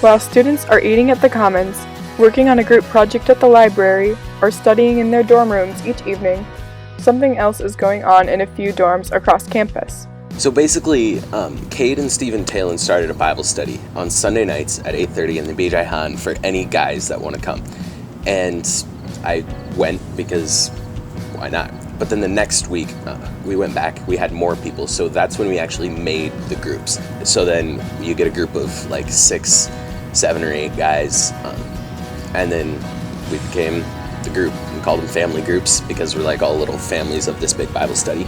While students are eating at the Commons, working on a group project at the library, or studying in their dorm rooms each evening, something else is going on in a few dorms across campus. So basically, Cade and Stephen Talon started a Bible study on Sunday nights at 8:30 in the BJ Han for any guys that want to come. And I went because why not? But then the next week, we went back, we had more people, so that's when we actually made the groups. So then you get a group of like 6, 7, or 8 guys, and then we became the group. We called them family groups because we're like all little families of this big Bible study.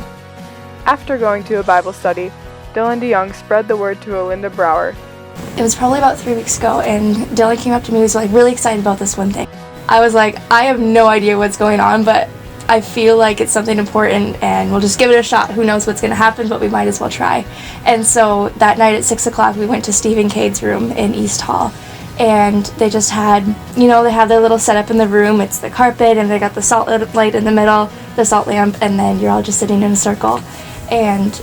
After going to a Bible study, Dylan DeYoung spread the word to Alinda Brower. It was probably about 3 weeks ago, and Dylan came up to me and was like really excited about this one thing. I was like, I have no idea what's going on, but I feel like it's something important and we'll just give it a shot. Who knows what's going to happen, but we might as well try. And so that night at 6 o'clock, we went to Steve and Cade's room in East Hall. And they just had, they have their little setup in the room. It's the carpet, and they got the salt light in the middle, the salt lamp, and then you're all just sitting in a circle. And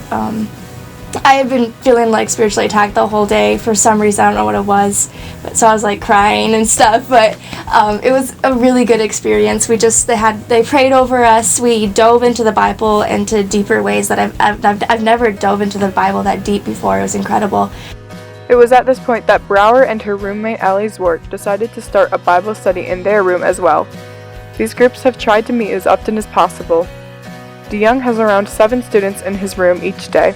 I had been feeling like spiritually attacked the whole day for some reason. I don't know what it was, but so I was like crying and stuff. But it was a really good experience. They prayed over us. We dove into the Bible into deeper ways that I've never dove into the Bible that deep before. It was incredible. It was at this point that Brower and her roommate Allie Zwart decided to start a Bible study in their room as well. These groups have tried to meet as often as possible. DeYoung has around 7 students in his room each day.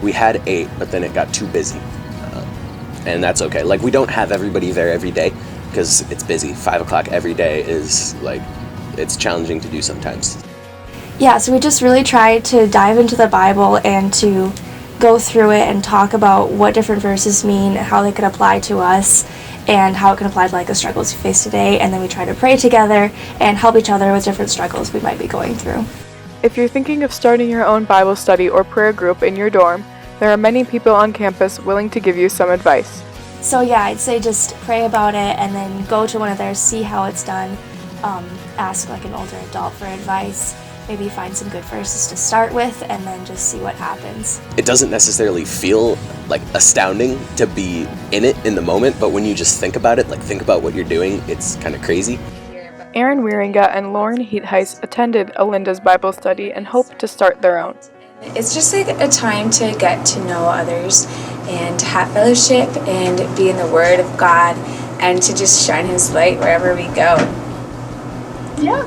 We had 8, but then it got too busy, and that's okay. Like, we don't have everybody there every day because it's busy. 5 o'clock every day is like, it's challenging to do sometimes. Yeah, so we just really tried to dive into the Bible and to go through it and talk about what different verses mean, how they could apply to us, and how it can apply to like the struggles we face today. And then we try to pray together and help each other with different struggles we might be going through. If you're thinking of starting your own Bible study or prayer group in your dorm, there are many people on campus willing to give you some advice. So yeah, I'd say just pray about it and then go to one of theirs, see how it's done, ask like an older adult for advice, maybe find some good verses to start with, and then just see what happens. It doesn't necessarily feel like astounding to be in it in the moment, but when you just think about it, like think about what you're doing, it's kind of crazy. Aaron Wieringa and Lauren Heatheis attended Alinda's Bible study and hope to start their own. It's just like a time to get to know others and to have fellowship and be in the Word of God and to just shine His light wherever we go. Yeah.